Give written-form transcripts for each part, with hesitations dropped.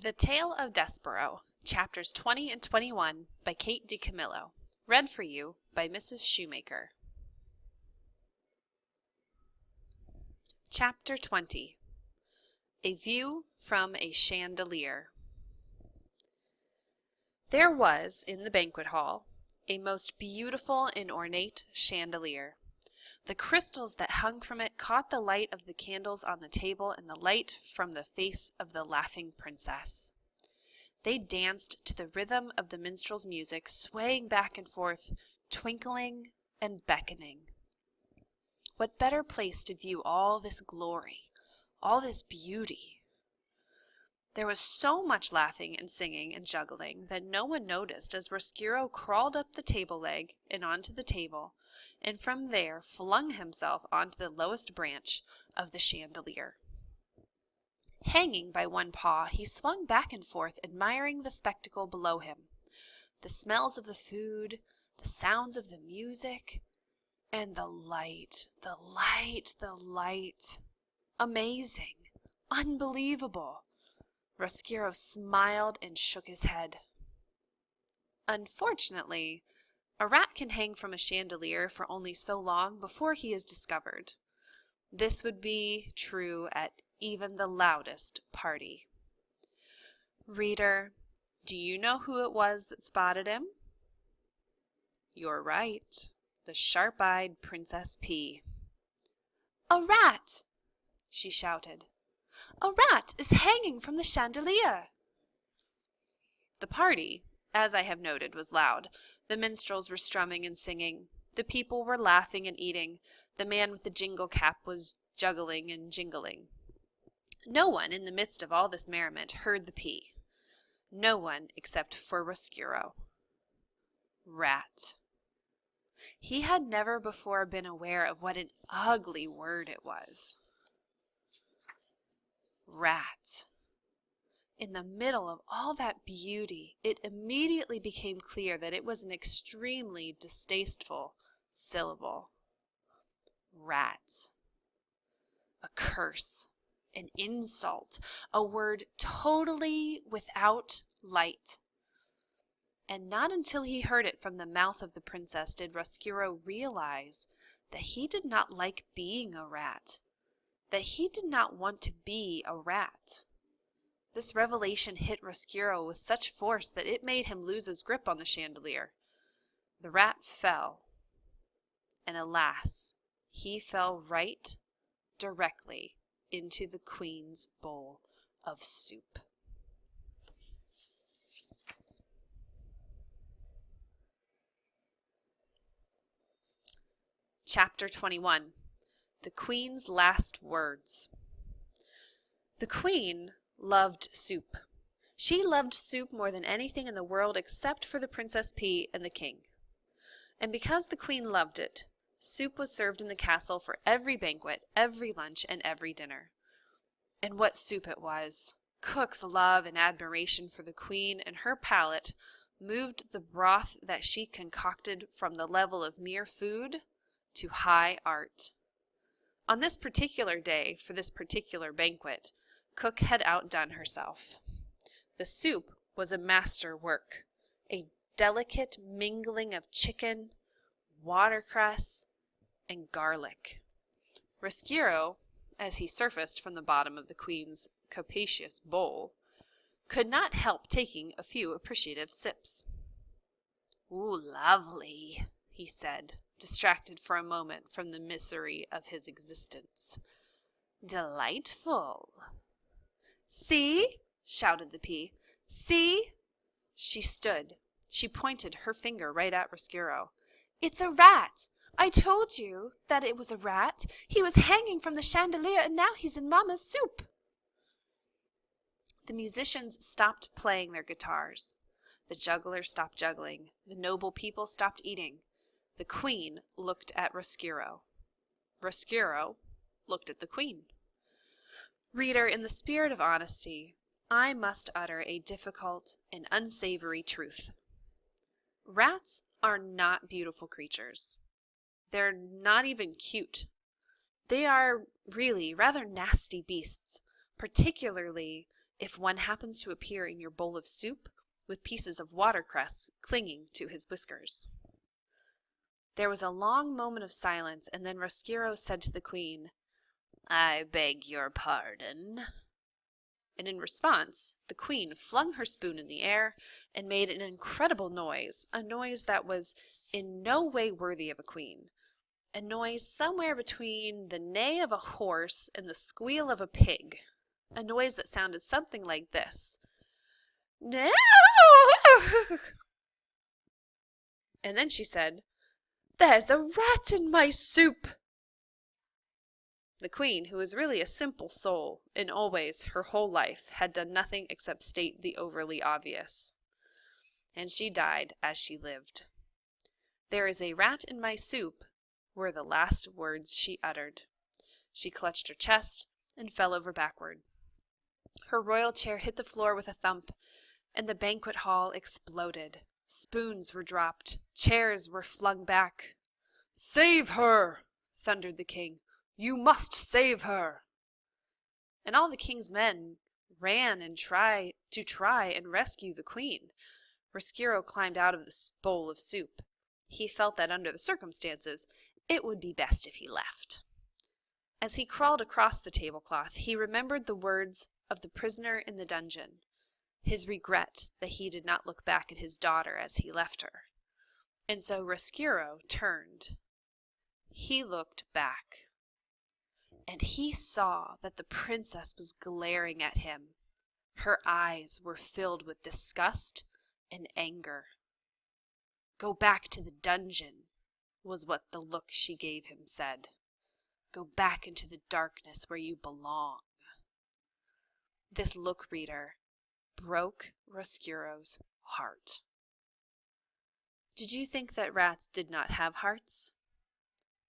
The Tale of Despereaux, Chapters 20 and 21 by Kate DiCamillo. Read for you by Mrs. Shoemaker. Chapter 20. A View from a Chandelier. There was, in the banquet hall, a most beautiful and ornate chandelier. The crystals that hung from it caught the light of the candles on the table and the light from the face of the laughing princess. They danced to the rhythm of the minstrel's music, swaying back and forth, twinkling and beckoning. What better place to view all this glory, all this beauty? There was so much laughing and singing and juggling that no one noticed as Roscuro crawled up the table leg and onto the table, and from there flung himself onto the lowest branch of the chandelier. Hanging by one paw, he swung back and forth, admiring the spectacle below him, the smells of the food, the sounds of the music, and the light, the light, the light. Amazing, unbelievable. Roscuro smiled and shook his head. Unfortunately, a rat can hang from a chandelier for only so long before he is discovered. This would be true at even the loudest party. Reader, do you know who it was that spotted him? You're right, the sharp-eyed Princess P. "A rat!" she shouted. "A rat is hanging from the chandelier!" The party, as I have noted, was loud. The minstrels were strumming and singing. The people were laughing and eating. The man with the jingle cap was juggling and jingling. No one in the midst of all this merriment heard the P. No one except for Roscuro. Rat. He had never before been aware of what an ugly word it was. Rat. In the middle of all that beauty, it immediately became clear that it was an extremely distasteful syllable. Rat. A curse, an insult, a word totally without light. And not until he heard it from the mouth of the princess did Roscuro realize that he did not like being a rat, that he did not want to be a rat. This revelation hit Roscuro with such force that it made him lose his grip on the chandelier. The rat fell, and alas, he fell right directly into the queen's bowl of soup. Chapter 21. The Queen's Last Words. The Queen loved soup. She loved soup more than anything in the world except for the Princess P and the King. And because the Queen loved it, soup was served in the castle for every banquet, every lunch, and every dinner. And what soup it was! Cook's love and admiration for the Queen and her palate moved the broth that she concocted from the level of mere food to high art. On this particular day, for this particular banquet, Cook had outdone herself. The soup was a master work, a delicate mingling of chicken, watercress, and garlic. Roscuro, as he surfaced from the bottom of the Queen's capacious bowl, could not help taking a few appreciative sips. "Ooh, lovely," he said, distracted for a moment from the misery of his existence. "Delightful." "See!" shouted the P. "See!" She stood. She pointed her finger right at Roscuro. "It's a rat! I told you that it was a rat. He was hanging from the chandelier, and now he's in Mamma's soup." The musicians stopped playing their guitars. The jugglers stopped juggling. The noble people stopped eating. The Queen looked at Roscuro. Roscuro looked at the Queen. Reader, in the spirit of honesty, I must utter a difficult and unsavory truth. Rats are not beautiful creatures. They're not even cute. They are really rather nasty beasts, particularly if one happens to appear in your bowl of soup with pieces of watercress clinging to his whiskers. There was a long moment of silence, and then Roscuro said to the queen, "I beg your pardon." And in response, the queen flung her spoon in the air and made an incredible noise, a noise that was in no way worthy of a queen, a noise somewhere between the neigh of a horse and the squeal of a pig, a noise that sounded something like this. "No!" And then she said, "There's a rat in my soup." The queen, who was really a simple soul, and always, her whole life, had done nothing except state the overly obvious. And she died as she lived. "There is a rat in my soup," were the last words she uttered. She clutched her chest and fell over backward. Her royal chair hit the floor with a thump, and the banquet hall exploded. Spoons were dropped. Chairs were flung back. "Save her!" thundered the king. "You must save her!" And all the king's men ran and tried and rescue the queen. Roscuro climbed out of the bowl of soup. He felt that under the circumstances, it would be best if he left. As he crawled across the tablecloth, he remembered the words of the prisoner in the dungeon, his regret that he did not look back at his daughter as he left her. And so Roscuro turned. He looked back, and he saw that the princess was glaring at him. Her eyes were filled with disgust and anger. "Go back to the dungeon," was what the look she gave him said. "Go back into the darkness where you belong." This look, reader, broke Roscuro's heart. Did you think that rats did not have hearts?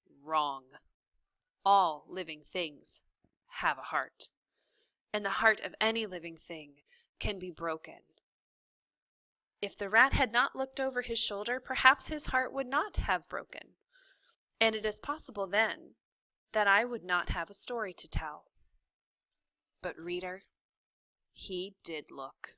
Wrong. All living things have a heart, and the heart of any living thing can be broken. If the rat had not looked over his shoulder, perhaps his heart would not have broken, and it is possible then that I would not have a story to tell. But reader, he did look.